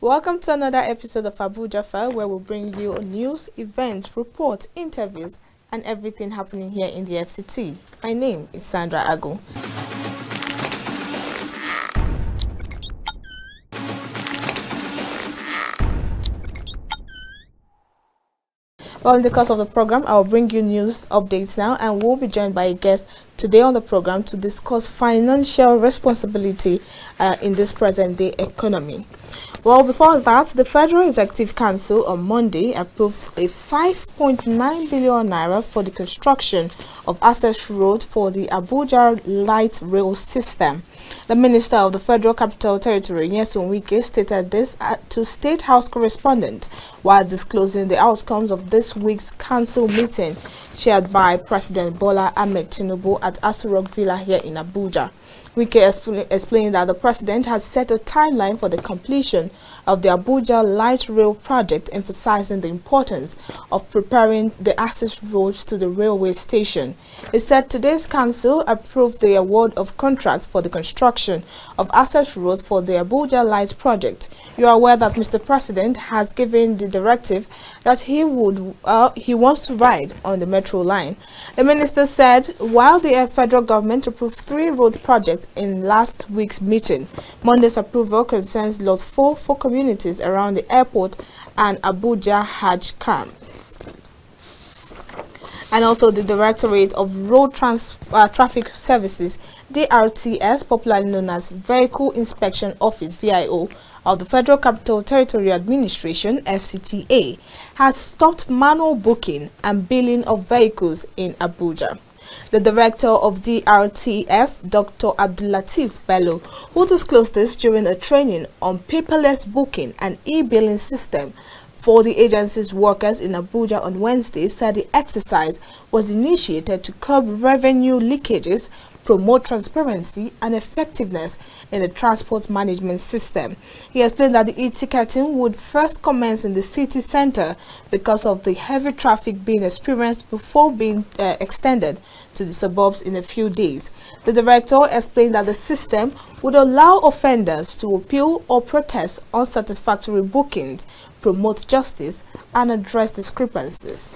Welcome to another episode of Abuja File, where we'll bring you news, events, reports, interviews, and everything happening here in the FCT. My name is Sandra. Well, in the course of the program, I will bring you news updates now, and we'll be joined by a guest today on the program to discuss financial responsibility in this present-day economy. Well, before that, the Federal Executive Council on Monday approved a 5.9 billion naira for the construction of access road for the Abuja light rail system. The Minister of the Federal Capital Territory, Nyesom Wike, stated this to State House correspondent while disclosing the outcomes of this week's council meeting chaired by President Bola Ahmed Tinubu at Aso Rock Villa here in Abuja. Wike explained that the president has set a timeline for the completion of the Abuja light rail project, emphasizing the importance of preparing the access roads to the railway station. He said today's council approved the award of contracts for the construction of access roads for the Abuja light project. You are aware that Mr. President has given the directive that he wants to ride on the metro line. The minister said while the federal government approved 3 road projects in last week's meeting, Monday's approval concerns Lot 4 for communities around the airport and Abuja Hajj camp. And also the Directorate of Road Traffic Services, DRTS, popularly known as Vehicle Inspection Office, VIO, of the Federal Capital Territory Administration, FCTA, has stopped manual booking and billing of vehicles in Abuja. The director of DRTS, Dr. Abdulatif Bello, who disclosed this during a training on paperless booking and e-billing system for the agency's workers in Abuja on Wednesday, said the exercise was initiated to curb revenue leakages, promote transparency and effectiveness in the transport management system. He explained that the e-ticketing would first commence in the city center because of the heavy traffic being experienced before being extended to the suburbs in a few days. The director explained that the system would allow offenders to appeal or protest unsatisfactory bookings, promote justice, and address discrepancies.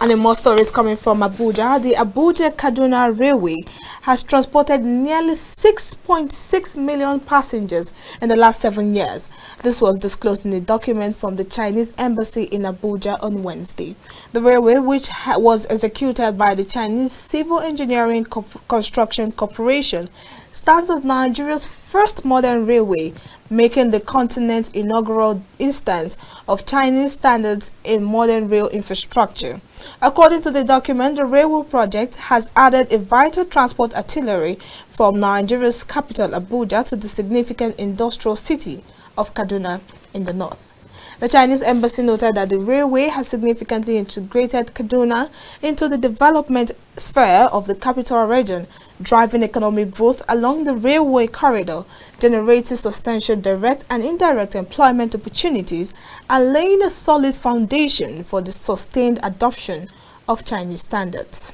And in more stories coming from Abuja, the Abuja-Kaduna Railway has transported nearly 6.6 million passengers in the last 7 years. This was disclosed in a document from the Chinese embassy in Abuja on Wednesday. The railway, which was executed by the Chinese Civil Engineering Construction Corporation, stands as Nigeria's first modern railway, making the continent's inaugural instance of Chinese standards in modern rail infrastructure. According to the document, the railway project has added a vital transport artery from Nigeria's capital, Abuja, to the significant industrial city of Kaduna in the north. The Chinese embassy noted that the railway has significantly integrated Kaduna into the development sphere of the capital region, driving economic growth along the railway corridor, generating substantial direct and indirect employment opportunities, and laying a solid foundation for the sustained adoption of Chinese standards.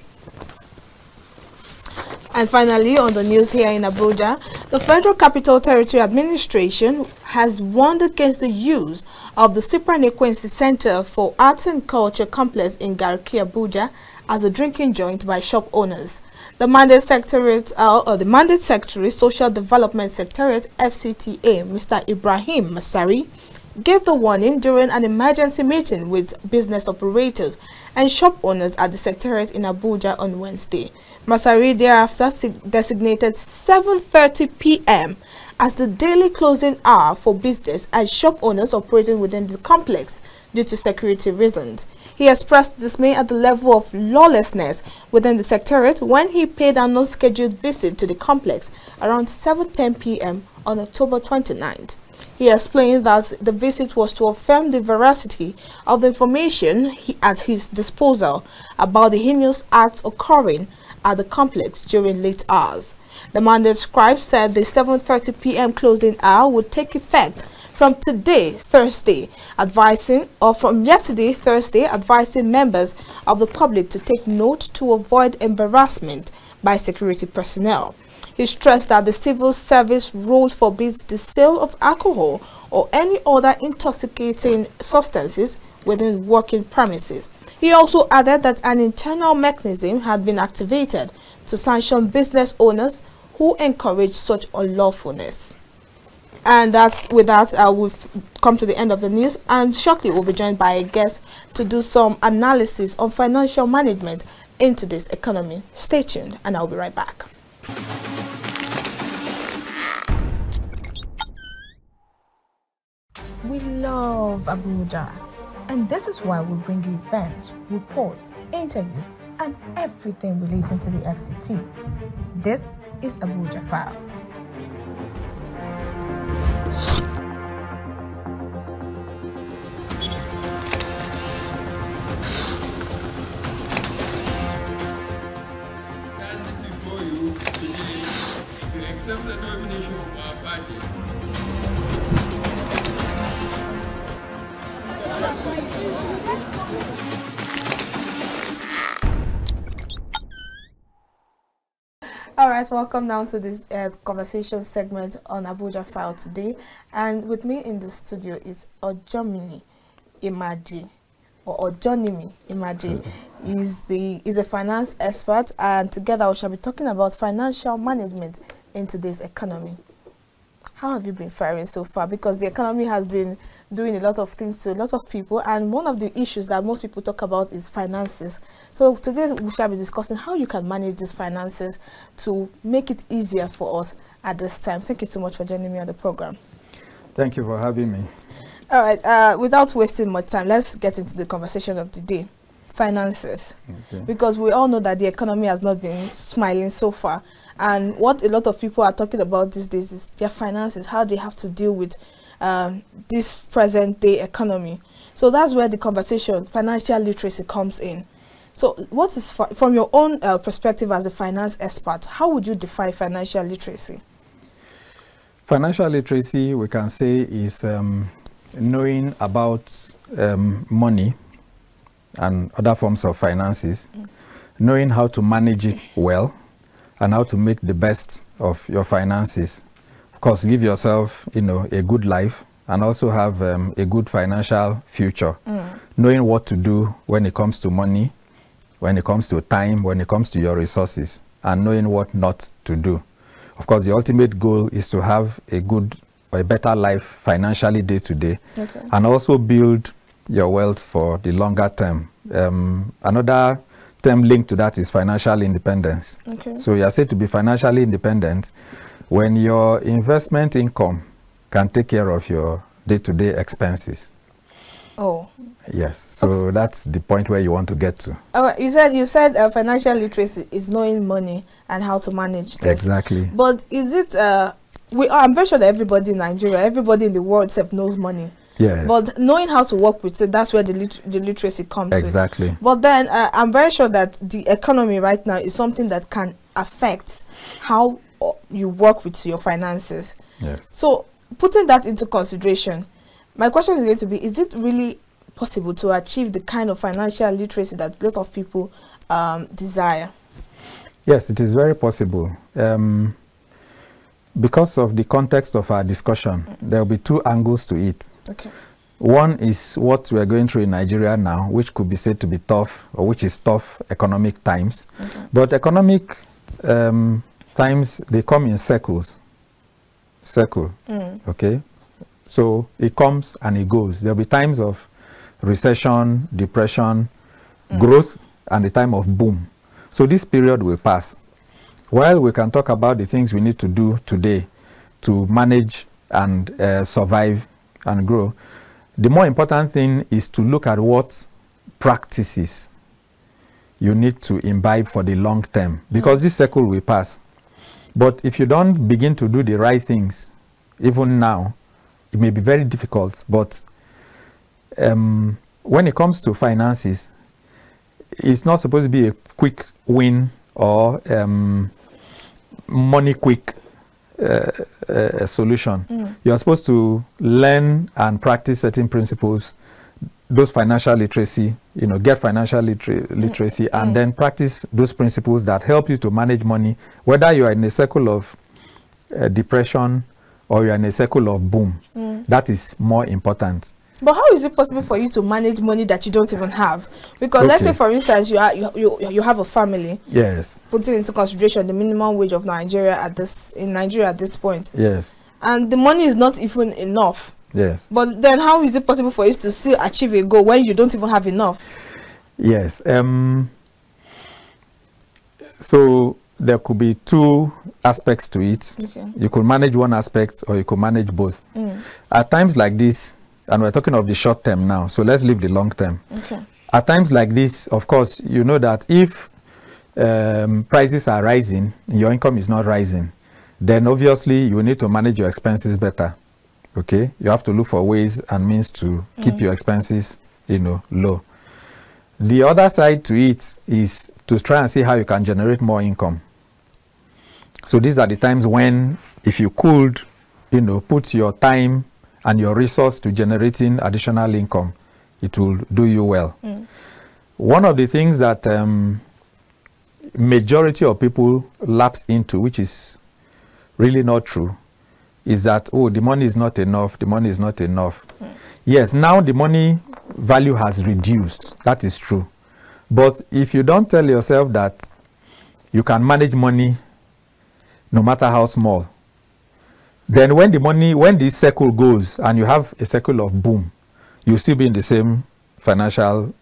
And finally, on the news here in Abuja, the Federal Capital Territory Administration has warned against the use of the Cyprian-Ekwensi Center for Arts and Culture Complex in Garki, Abuja, as a drinking joint by shop owners. The Mandate Secretary, Social Development Secretariat, FCTA, Mr. Ibrahim Masari, gave the warning during an emergency meeting with business operators and shop owners at the Secretariat in Abuja on Wednesday. Masari thereafter designated 7:30 p.m. as the daily closing hour for business and shop owners operating within the complex due to security reasons. He expressed dismay at the level of lawlessness within the Secretariat when he paid an unscheduled visit to the complex around 7:10 p.m. on October 29th. He explained that the visit was to affirm the veracity of the information at his disposal about the heinous acts occurring at the complex during late hours. The mandate scribe said the 7:30 p.m. closing hour would take effect from today, Thursday, advising members of the public to take note to avoid embarrassment by security personnel. He stressed that the civil service rule forbids the sale of alcohol or any other intoxicating substances within working premises. He also added that an internal mechanism had been activated to sanction business owners who encourage such unlawfulness. And with that, we've come to the end of the news, and shortly we'll be joined by a guest to do some analysis on financial management in today's economy. Stay tuned, and I'll be right back. We love Abuja, and this is why we bring you events, reports, interviews, and everything relating to the FCT. This is Abuja File. Stand before you today to accept the nomination of our party. All right, welcome now to this conversation segment on Abuja File today. And with me in the studio is Ojonimi Imaji, or Ojonimi Imaji. He's a finance expert, and together we shall be talking about financial management in today's economy. How have you been faring so far? Because the economy has been doing a lot of things to a lot of people, and one of the issues that most people talk about is finances. So today we shall be discussing how you can manage these finances to make it easier for us at this time. Thank you so much for joining me on the program. Thank you for having me. All right, without wasting much time, let's get into the conversation of the day. Finances. Okay. Because we all know that the economy has not been smiling so far. And what a lot of people are talking about these days is their finances, how they have to deal with this present day economy. So that's where the conversation, financial literacy, comes in. So what is, from your own perspective as a finance expert, how would you define financial literacy? Financial literacy, we can say, is knowing about money and other forms of finances, knowing how to manage it well, and how to make the best of your finances. Of course, give yourself, a good life, and also have a good financial future. Knowing what to do when it comes to money, when it comes to time, when it comes to your resources, and knowing what not to do. Of course, the ultimate goal is to have a good or a better life financially day to day, and also build your wealth for the longer term. Another term linked to that is financial independence. So you are said to be financially independent when your investment income can take care of your day-to-day expenses. Oh. Yes. So that's the point where you want to get to. You said financial literacy is knowing money and how to manage this. Exactly. But is it I'm very sure that everybody in Nigeria, everybody in the world knows money. Yes. But knowing how to work with it, that's where the literacy comes in. Exactly. But then I'm very sure that the economy right now is something that can affect how you work with your finances. Yes. So putting that into consideration, my question is going to be, is it really possible to achieve the kind of financial literacy that a lot of people desire? Yes, it is very possible. Because of the context of our discussion, there will be two angles to it. Okay. One is what we are going through in Nigeria now, which could be said to be tough, or which is tough economic times. But economic times, they come in circles. Okay? So it comes and it goes. There will be times of recession, depression, growth, and the time of boom. So this period will pass. While we can talk about the things we need to do today to manage and survive and grow, the more important thing is to look at what practices you need to imbibe for the long term, because this cycle will pass. But if you don't begin to do the right things, even now, it may be very difficult. But when it comes to finances, it's not supposed to be a quick win or money quick solution. You are supposed to learn and practice certain principles those financial literacy, get financial literacy, and then practice those principles that help you to manage money, whether you are in a circle of depression or you are in a circle of boom. That is more important. But how is it possible for you to manage money that you don't even have? Because let's say, for instance, you have a family. Yes. Putting into consideration the minimum wage of Nigeria at this point. Yes. And the money is not even enough. Yes. But then how is it possible for you to still achieve a goal when you don't even have enough? Yes. So there could be two aspects to it. Okay. You could manage one aspect or you could manage both. At times like this, and we're talking of the short term now, so let's leave the long term. Okay. At times like this, of course, you know that if prices are rising, your income is not rising, then obviously you need to manage your expenses better. Okay, you have to look for ways and means to keep your expenses, low. The other side to it is to try and see how you can generate more income. So these are the times when, if you could, put your time and your resource to generating additional income, it will do you well. One of the things that majority of people lapse into, which is really not true, is that, oh, the money is not enough, the money is not enough. Yes, now the money value has reduced. That is true. But if you don't tell yourself that you can manage money no matter how small, then when this circle goes and you have a circle of boom, you still be in the same financial,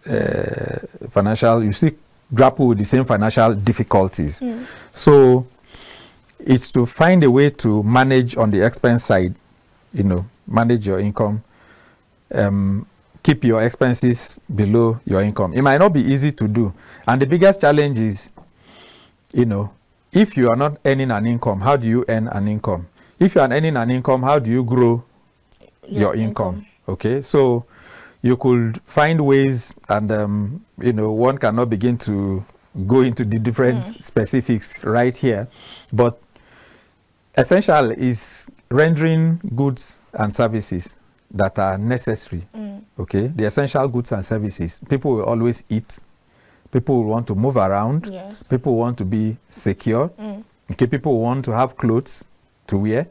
you still grapple with the same financial difficulties. So it's to find a way to manage on the expense side, manage your income, keep your expenses below your income. It might not be easy to do. And the biggest challenge is, if you are not earning an income, how do you earn an income? If you are earning an income, how do you grow your income? Okay, so you could find ways, and one cannot begin to go into the different specifics right here, but essential is rendering goods and services that are necessary. Okay, the essential goods and services. People will always eat. People will want to move around. Yes. People want to be secure. Okay, people want to have clothes to wear.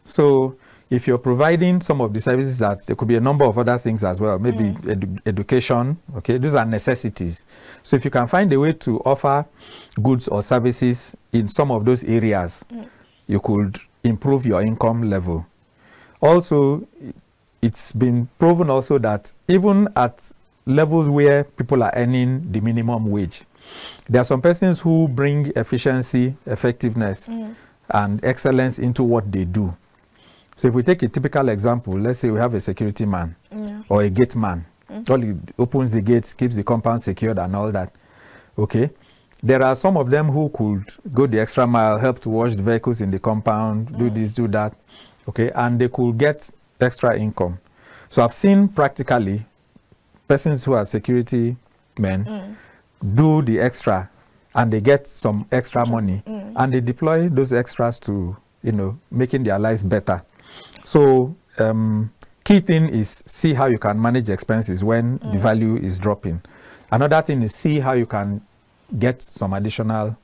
So if you're providing some of the services, that there could be a number of other things as well. Maybe education. Okay, those are necessities. So if you can find a way to offer goods or services in some of those areas, you could improve your income level. Also, it's been proven also that even at levels where people are earning the minimum wage, there are some persons who bring efficiency, effectiveness, and excellence into what they do. So if we take a typical example, let's say we have a security man or a gate man. All he opens the gates, keeps the compound secured and all that. Okay. There are some of them who could go the extra mile, help to wash the vehicles in the compound, do this, do that, okay, and they could get extra income. So I've seen practically persons who are security men do the extra, and they get some extra money, and they deploy those extras to, making their lives better. So key thing is see how you can manage expenses when the value is dropping. Another thing is see how you can get some additional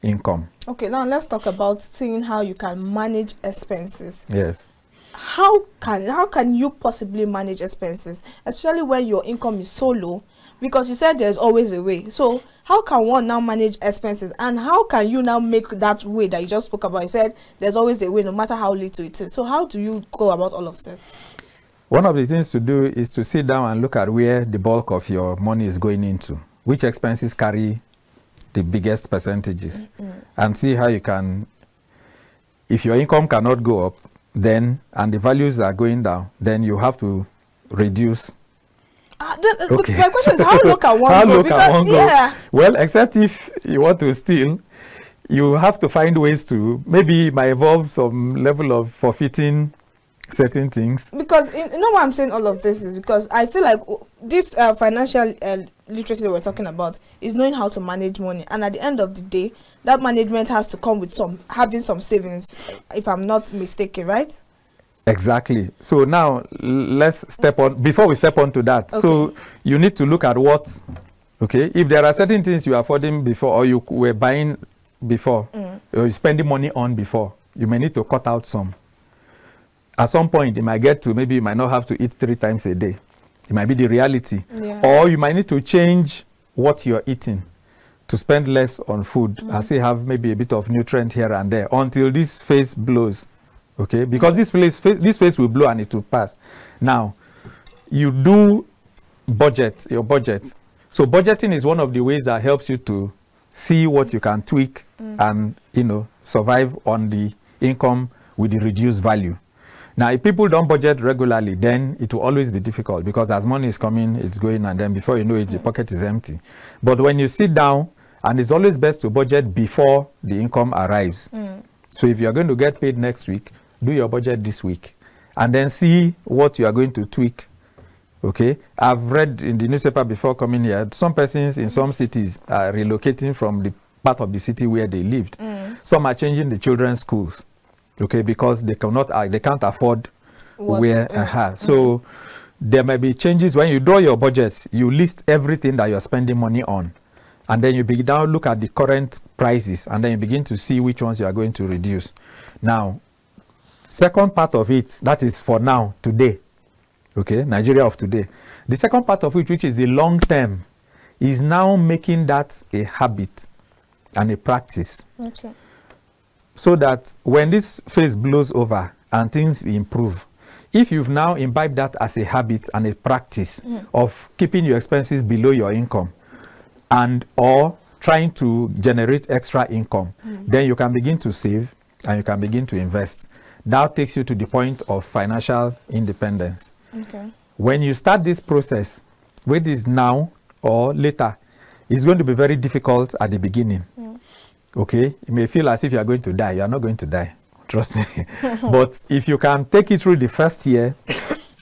income. Okay, now let's talk about seeing how you can manage expenses. Yes. How can you possibly manage expenses, especially when your income is so low? Because you said there's always a way. So how can one now manage expenses, and how can you now make that way that you just spoke about? You said there's always a way, no matter how little it is. So how do you go about all of this? One of the things to do is to sit down and look at where the bulk of your money is going into, which expenses carry the biggest percentages, and see how you can, if your income cannot go up, then, and the values are going down, then you have to reduce. Okay. My question is, how low can one go? Because, well, except if you want to steal, you have to find ways to, maybe it might involve some level of forfeiting certain things. Because you know why I'm saying all of this is because I feel like this financial literacy that we're talking about is knowing how to manage money, and at the end of the day, that management has to come with having some savings, if I'm not mistaken, right? Exactly. So now let's step on, before we step on to that. Okay. So you need to look at what, okay, if there are certain things you are affording before, or you were buying before, or you're spending money on before, you may need to cut out some. At some point, it might get to, maybe you might not have to eat 3 times a day. It might be the reality. Yeah. Or you might need to change what you're eating to spend less on food and still have maybe a bit of nutrient here and there until this phase blows. Okay, because this phase will blow and it will pass. Now, you do budget, your budget. So budgeting is one of the ways that helps you to see what you can tweak and, you know, survive on the income with the reduced value. Now, if people don't budget regularly, then it will always be difficult, because as money is coming, it's going, and then before you know it, the pocket is empty. But when you sit down, and it's always best to budget before the income arrives. So if you're going to get paid next week, do your budget this week, and then see what you are going to tweak. Okay, I've read in the newspaper before coming here, some persons in some cities are relocating from the part of the city where they lived. Some are changing the children's schools, okay, because they can't afford where. So there may be changes. When you draw your budgets, you list everything that you're spending money on, and then you begin to look at the current prices, and then you begin to see which ones you are going to reduce. Now, second part of it, that is for now, today, okay, Nigeria of today. The second part of it, which is the long term, is now making that a habit and a practice. Okay. So that when this phase blows over and things improve, if you've now imbibed that as a habit and a practice of keeping your expenses below your income, and or trying to generate extra income, then you can begin to save and you can begin to invest. That takes you to the point of financial independence. Okay. When you start this process, whether it's now or later, it's going to be very difficult at the beginning. Okay? You may feel as if you are going to die. You are not going to die. Trust me. But if you can take it through the first year,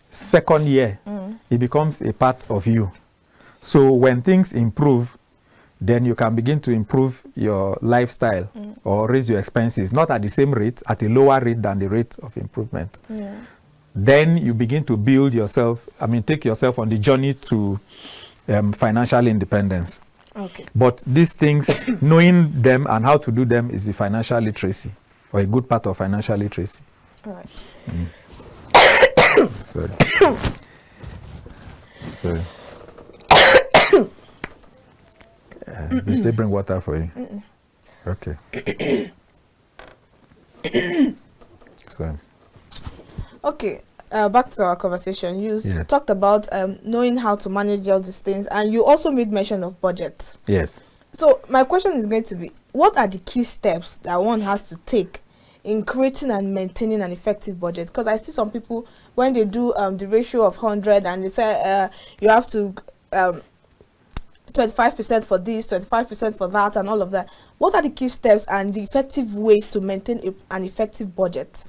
second year, it becomes a part of you. So when things improve, then you can begin to improve your lifestyle or raise your expenses, not at the same rate, at a lower rate than the rate of improvement. Then you begin to build yourself, take yourself on the journey to financial independence. Okay. But these things, knowing them and how to do them is the financial literacy, or a good part of financial literacy. All right. Sorry. Sorry. Did they bring water for you? Okay. Sorry. Okay, back to our conversation. You Yes. talked about knowing how to manage all these things, and you also made mention of budget. Yes. So my question is going to be, what are the key steps that one has to take in creating and maintaining an effective budget? Because I see some people, when they do the ratio of 100, and they say you have to 25% for this, 25% for that, and all of that. What are the key steps and the effective ways to maintain an effective budget?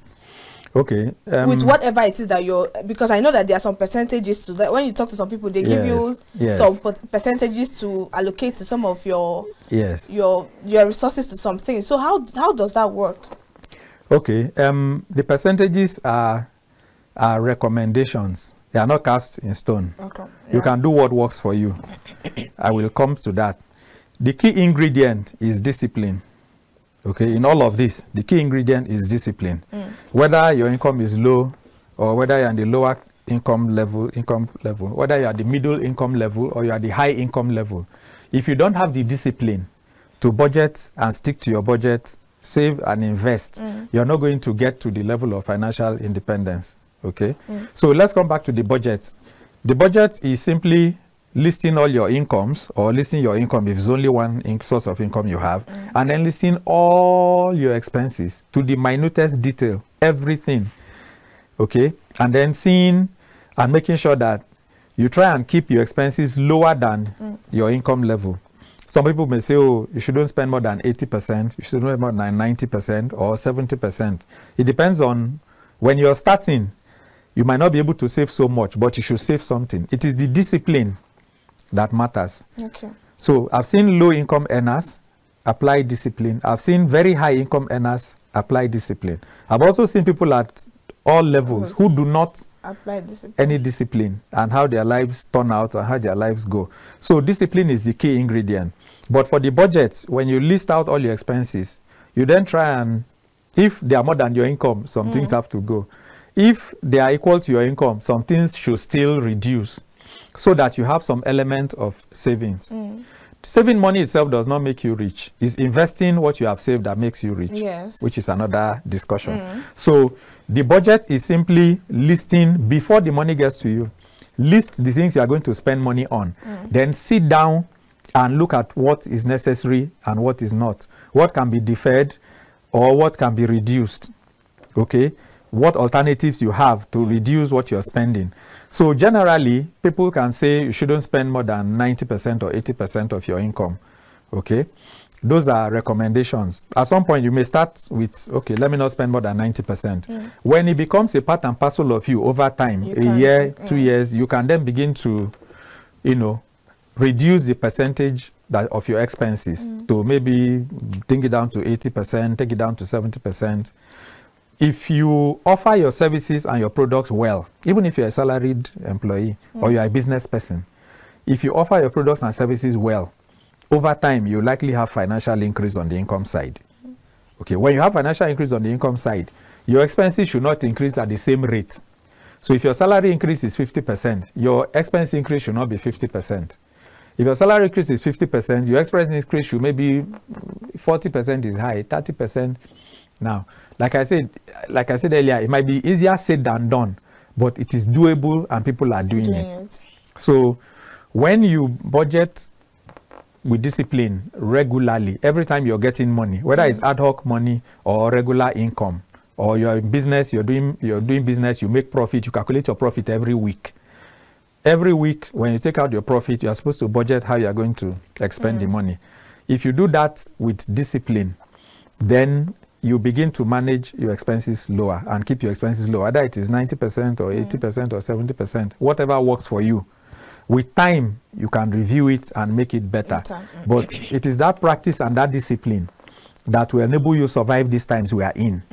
Okay. With whatever it is that you're, because I know that there are some percentages to that. When you talk to some people, they give you some percentages to allocate to some of your your resources to some things. So how does that work? Okay. The percentages are recommendations. They are not cast in stone. Okay. You can do what works for you. I will come to that. The key ingredient is discipline. Okay, in all of this, the key ingredient is discipline. Whether your income is low or whether you're in the lower income level, whether you're at the middle income level or you're at the high income level, if you don't have the discipline to budget and stick to your budget, save and invest, you're not going to get to the level of financial independence. Okay, so let's come back to the budget. The budget is simply listing all your incomes, or listing your income if it's only one source of income you have, and then listing all your expenses to the minutest detail, everything. Okay, and then seeing and making sure that you try and keep your expenses lower than your income level. Some people may say, oh, you shouldn't spend more than 80%, you shouldn't spend more than 90% or 70%. It depends on when you're starting. You might not be able to save so much, but you should save something. It is the discipline that matters. Okay. So I've seen low income earners apply discipline. I've seen very high income earners apply discipline. I've also seen people at all levels, who do not apply discipline. any discipline, and how their lives turn out and how their lives go. So discipline is the key ingredient. But for the budget, when you list out all your expenses, you then try and, if they are more than your income, some things have to go. If they are equal to your income, some things should still reduce so that you have some element of savings. Saving money itself does not make you rich. It's investing what you have saved that makes you rich, which is another discussion. So the budget is simply listing before the money gets to you. List the things you are going to spend money on. Then sit down and look at what is necessary and what is not. What can be deferred or what can be reduced. Okay? What alternatives you have to reduce what you're spending. So generally, people can say you shouldn't spend more than 90% or 80% of your income. Okay? Those are recommendations. At some point, you may start with, okay, let me not spend more than 90%. When it becomes a part and parcel of you over time, a year, 2 years, you can then begin to, you know, reduce the percentage that of your expenses to maybe bring it down to 80%, take it down to 70%. If you offer your services and your products well, even if you're a salaried employee or you're a business person, if you offer your products and services well, over time, you likely have financial increase on the income side. Okay, when you have financial increase on the income side, your expenses should not increase at the same rate. So if your salary increase is 50%, your expense increase should not be 50%. If your salary increase is 50%, your expense increase should maybe 40% is high, 30%. Now, like I said earlier, it might be easier said than done, but it is doable and people are doing it. So when you budget with discipline regularly, every time you're getting money, whether it's ad hoc money or regular income, or you're in business, you're doing business, you make profit, you calculate your profit every week. Every week, when you take out your profit, you're supposed to budget how you're going to expend the money. If you do that with discipline, then you begin to manage your expenses lower and keep your expenses low. Whether it is 90% or 80% or 70%, whatever works for you. With time, you can review it and make it better. But it is that practice and that discipline that will enable you to survive these times we are in.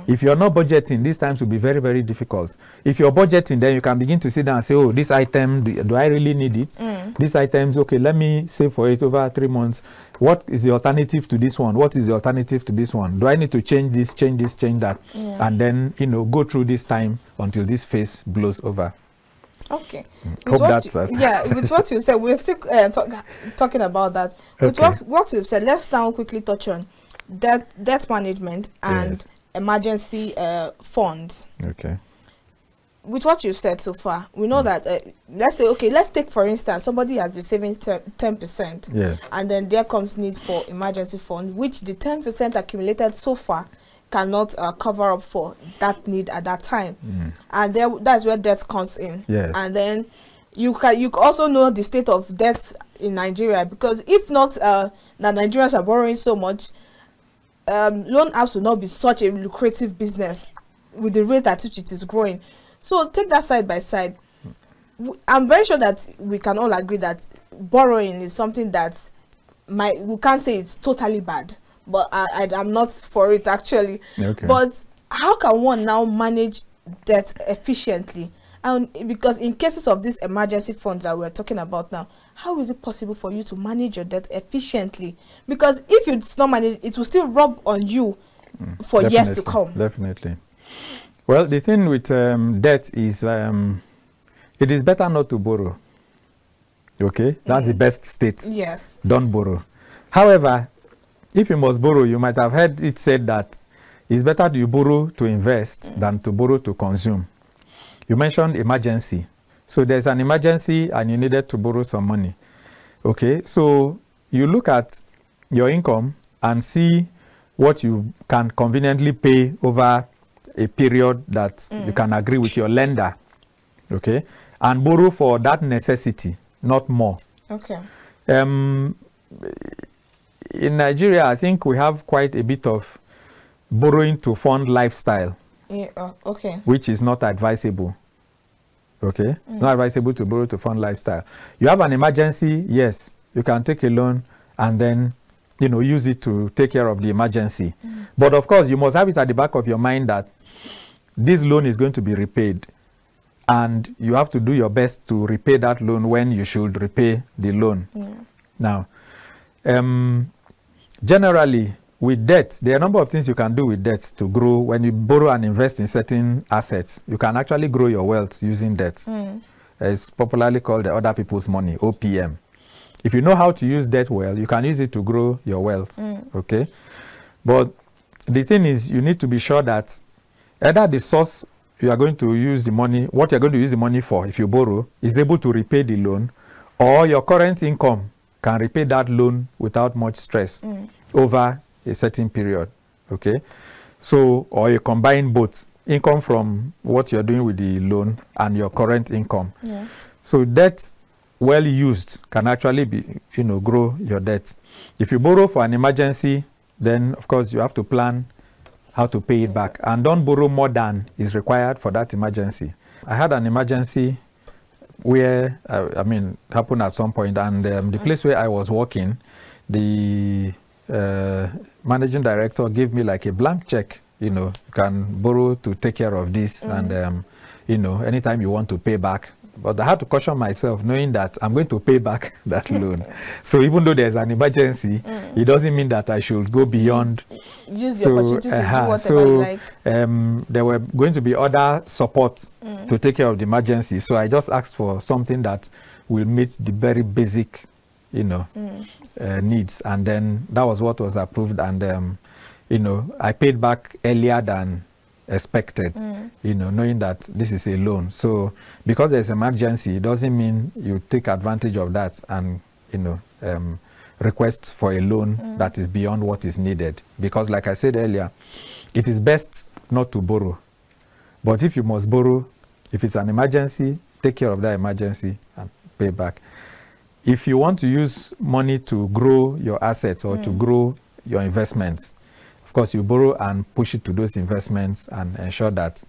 If you're not budgeting, these times will be very, very difficult. If you're budgeting, then you can begin to sit down and say, oh, this item, do I really need it? This item's okay, let me save for it over 3 months. What is the alternative to this one? What is the alternative to this one? Do I need to change this, change that? And then, you know, go through this time until this phase blows over. Okay. Hope that's with what you said, we're still talking about that. With what you've said, let's now quickly touch on debt management and emergency funds. Okay. With what you've said so far, we know that let's say, okay, let's take for instance, somebody has been saving 10%, and then there comes need for emergency fund, which the 10% accumulated so far cannot cover up for that need at that time, and that's where debt comes in. And then you also know the state of debt in Nigeria, because if not, the Nigerians are borrowing so much, loan apps will not be such a lucrative business with the rate at which it is growing. So take that side by side. I'm very sure that we can all agree that borrowing is something that we can't say it's totally bad, but I'm not for it actually. But how can one now manage debt efficiently? And because in cases of these emergency funds that we're talking about now, how is it possible for you to manage your debt efficiently? Because if it's not managed, it will still rub on you for years to come. Definitely. Well, the thing with debt is it is better not to borrow. Okay? That's the best state. Don't borrow. However, if you must borrow, you might have heard it said that it's better you borrow to invest than to borrow to consume. You mentioned emergency. So there's an emergency and you needed to borrow some money. Okay, so you look at your income and see what you can conveniently pay over a period that you can agree with your lender. Okay, and borrow for that necessity, not more. Okay. In Nigeria, I think we have quite a bit of borrowing to fund lifestyle. Which is not advisable. Okay, it's not advisable to borrow to fund lifestyle. You have an emergency, yes, you can take a loan and then, you know, use it to take care of the emergency. But of course, you must have it at the back of your mind that this loan is going to be repaid, and you have to do your best to repay that loan when you should repay the loan. Now, generally, with debt, there are a number of things you can do with debt to grow. When you borrow and invest in certain assets, you can actually grow your wealth using debt. It's popularly called the other people's money, OPM. If you know how to use debt well, you can use it to grow your wealth, okay? But the thing is, you need to be sure that either the source you are going to use the money, what you're going to use the money for, if you borrow, is able to repay the loan, or your current income can repay that loan without much stress over a certain period, okay? So, or you combine both, income from what you're doing with the loan and your current income. So debt, well used, can actually be, grow your debt. If you borrow for an emergency, then of course you have to plan how to pay it back, and don't borrow more than is required for that emergency. I had an emergency where, happened at some point, and the place where I was working, the managing director gave me like a blank check. You can borrow to take care of this, and anytime you want to pay back. But I had to caution myself, knowing that I'm going to pay back that loan. So even though there's an emergency, it doesn't mean that I should go beyond. Use the opportunity to do whatever you like. There were going to be other support to take care of the emergency. So I just asked for something that will meet the very basic, needs. And then that was what was approved. And, I paid back earlier than expected, knowing that this is a loan. So because there's an emergency, it doesn't mean you take advantage of that and, request for a loan that is beyond what is needed. Because like I said earlier, it is best not to borrow. But if you must borrow, if it's an emergency, take care of that emergency and pay back. If you want to use money to grow your assets or to grow your investments, of course, you borrow and push it to those investments and ensure that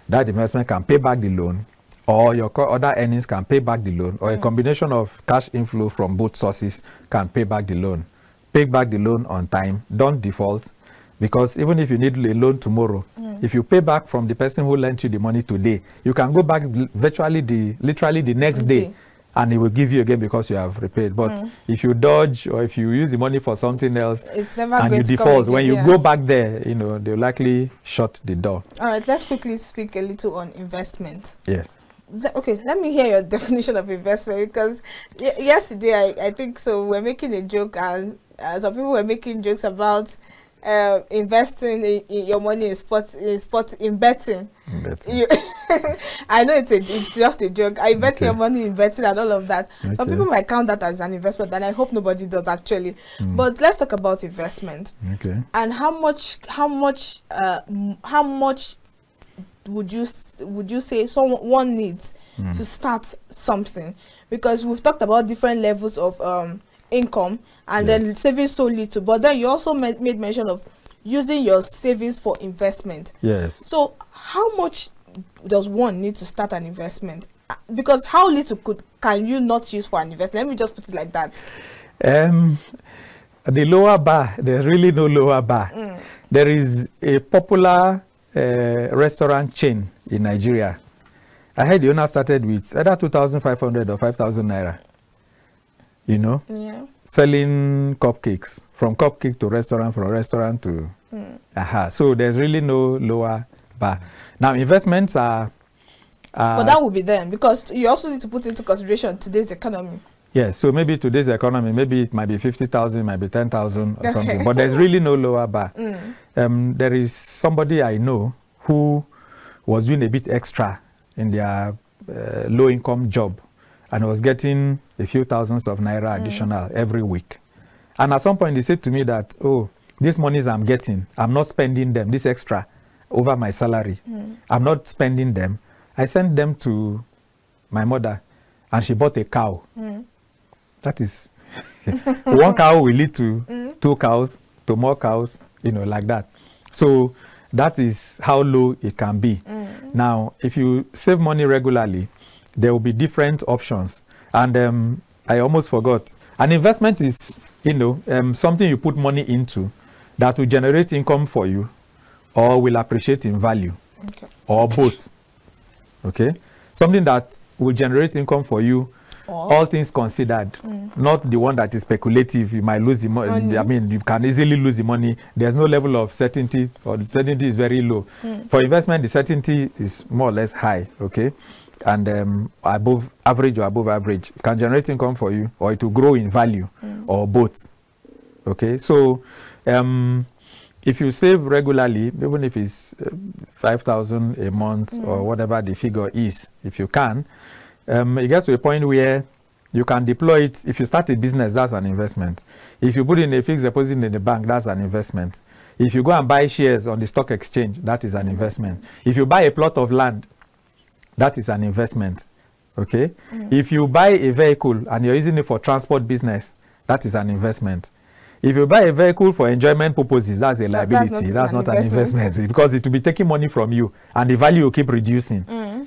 that investment can pay back the loan, or your other earnings can pay back the loan, or a combination of cash inflow from both sources can pay back the loan. Pay back the loan on time. Don't default, because even if you need a loan tomorrow, if you pay back from the person who lent you the money today, you can go back literally the next day. And it will give you again because you have repaid. But if you dodge, or if you use the money for something else, it's never and going you to default, come when again, you go back there, they'll likely shut the door. All right, let's quickly speak a little on investment. Yes. Okay, let me hear your definition of investment, because yesterday I think so we're making a joke, and some people were making jokes about investing in your money in betting. I know it's just a joke. I bet your money in betting and all of that. Some people might count that as an investment, and I hope nobody does actually. But let's talk about investment. Okay. And how much would you say someone needs to start something? Because we've talked about different levels of income, and then saving so little, but then you also made mention of using your savings for investment. Yes. So how much does one need to start an investment? Because how little can you not use for an investment? Let me just put it like that. The lower bar, there's really no lower bar. There is a popular restaurant chain in Nigeria. I heard the owner started with either 2,500 or 5,000 naira. Selling cupcakes, from cupcake to restaurant, from restaurant to so there's really no lower bar. Now investments are but that will be then, because you also need to put into consideration today's economy. Yes, so maybe today's economy, maybe it might be 50,000, might be 10,000 or something, but there's really no lower bar. There is somebody I know who was doing a bit extra in their low-income job, and was getting a few thousands of naira additional every week. And at some point, they said to me that, oh, these monies I'm getting, I'm not spending them, this extra, over my salary. I'm not spending them. I sent them to my mother, and she bought a cow. That is, one cow will lead to 2 cows, to more cows, like that. So that is how low it can be. Now, if you save money regularly, there will be different options. And I almost forgot. An investment is, something you put money into that will generate income for you, or will appreciate in value or both. Okay, something that will generate income for you, all things considered, not the one that is speculative. You might lose the money. I mean, you can easily lose the money. There's no level of certainty, or the certainty is very low. For investment, the certainty is more or less high. Okay, and above average or above average, it can generate income for you, or it will grow in value, or both. Okay, so if you save regularly, even if it's 5,000 a month or whatever the figure is, if you can, it gets to a point where you can deploy it. If you start a business, that's an investment. If you put in a fixed deposit in the bank, that's an investment. If you go and buy shares on the stock exchange, that is an investment. If you buy a plot of land, that is an investment. Okay? If you buy a vehicle and you're using it for transport business, that is an investment. If you buy a vehicle for enjoyment purposes, that's a liability. That's not an investment because it will be taking money from you and the value will keep reducing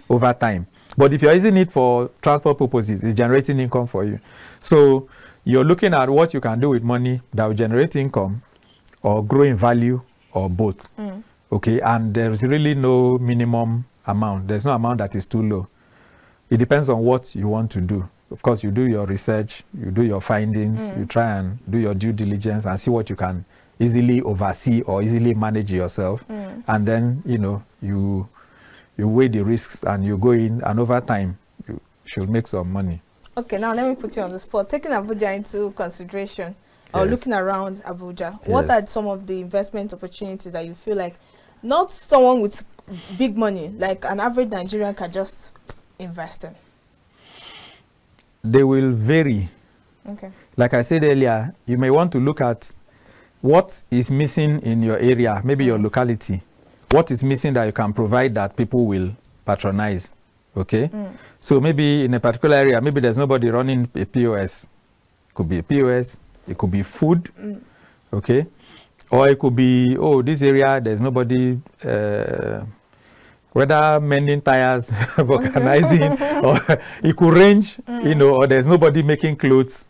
over time. But if you're using it for transport purposes, it's generating income for you. So you're looking at what you can do with money that will generate income or grow in value or both. Okay, and there's really no minimum amount. There's no amount that is too low. It depends on what you want to do. Of course, you do your research, you do your findings, you try and do your due diligence and see what you can easily oversee or easily manage yourself. And then, you know, you weigh the risks and you go in, and over time, you should make some money. Okay, now let me put you on the spot. Taking Abuja into consideration, or looking around Abuja, what are some of the investment opportunities that you feel like not someone with big money, like an average Nigerian, can just invest in? They will vary. Okay. Like I said earlier, you may want to look at what is missing in your area, maybe your locality. What is missing that you can provide that people will patronize? Okay. So maybe in a particular area, maybe there's nobody running a POS. It could be a POS, it could be food. Okay. Or it could be, oh, this area, there's nobody, whether mending tires, vulcanizing, or it could range, you know, or there's nobody making clothes,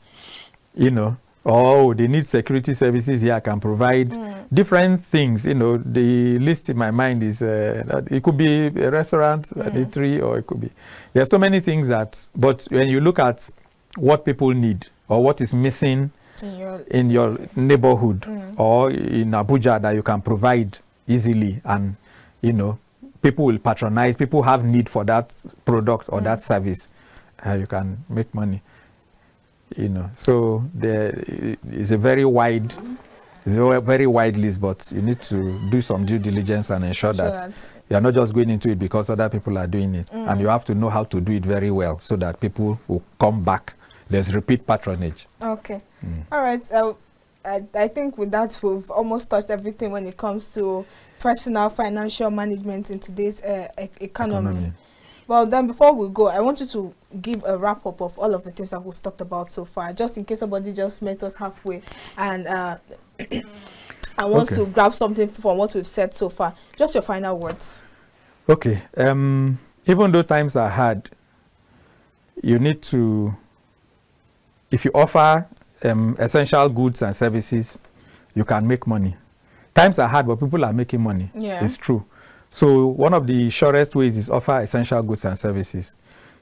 you know, or they need security services here. I can provide different things, you know. The list in my mind is, it could be a restaurant, an eatery, or it could be, there are so many things that, but when you look at what people need or what is missing in your neighborhood or in Abuja that you can provide easily, and, you know, people will patronize, people have need for that product or that service, you can make money, you know. So there is a very wide list, but you need to do some due diligence and ensure that you are not just going into it because other people are doing it, and you have to know how to do it very well so that people will come back. There's repeat patronage. Okay. All right. I think with that, we've almost touched everything when it comes to personal financial management in today's economy. Well, then before we go, I want you to give a wrap-up of all of the things that we've talked about so far, just in case somebody just met us halfway and wants to grab something from what we've said so far. Just your final words. Okay. Even though times are hard, you need to, if you offer essential goods and services, you can make money. Times are hard, but people are making money. It's true. So one of the surest ways is offer essential goods and services.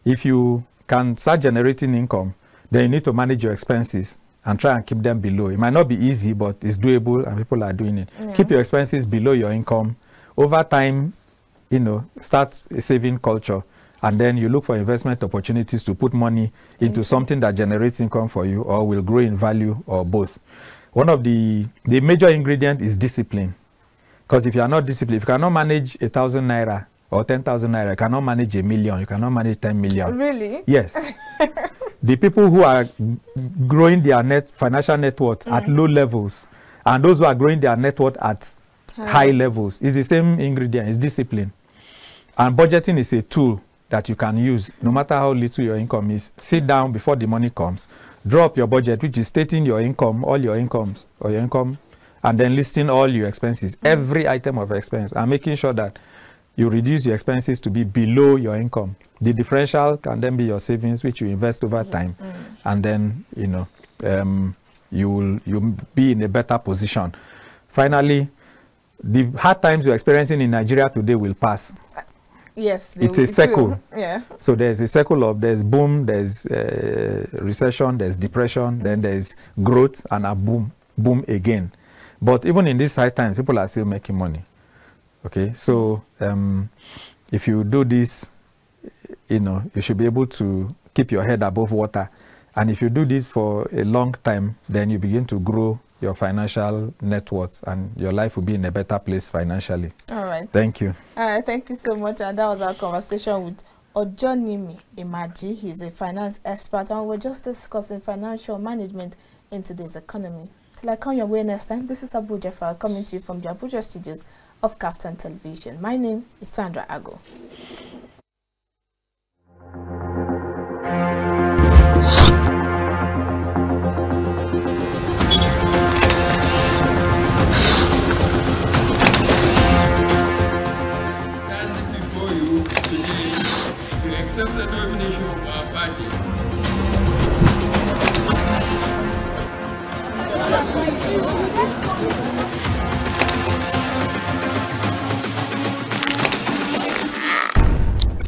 If you can start generating income, then you need to manage your expenses and try and keep them below. It might not be easy, but it's doable and people are doing it. Keep your expenses below your income. Over time, you know, start a saving culture. And then you look for investment opportunities to put money into something that generates income for you or will grow in value or both. One of the major ingredient is discipline. Because if you are not disciplined, if you cannot manage 1,000 naira or 10,000 naira, you cannot manage 1 million, you cannot manage 10 million. Really? Yes. The people who are growing their financial net worth at low levels and those who are growing their net worth at high levels is the same ingredient, is discipline. And budgeting is a tool that you can use no matter how little your income is. Sit down before the money comes, draw up your budget, which is stating your income, all your incomes or your income, and then listing all your expenses, every item of expense, and making sure that you reduce your expenses to be below your income. The differential can then be your savings, which you invest over time, and then, you know, you'll be in a better position. Finally, the hard times you're experiencing in Nigeria today will pass. Yes, it's a circle. will. Yeah. So there's a circle of there's boom, there's recession, there's depression, then there's growth, and a boom again. But even in these high times, people are still making money. Okay, so if you do this, you should be able to keep your head above water. And if you do this for a long time, then you begin to grow your financial net worth, and your life will be in a better place financially. All right. Thank you. All right, thank you so much. And that was our conversation with Ojonimi Imaji. He's a finance expert, and we're just discussing financial management in today's economy. Till I come your way next time, this is Abuja coming to you from the Abuja studios of KAFTAN Television. My name is Sandra Ago. Standing before you today to accept the nomination of our party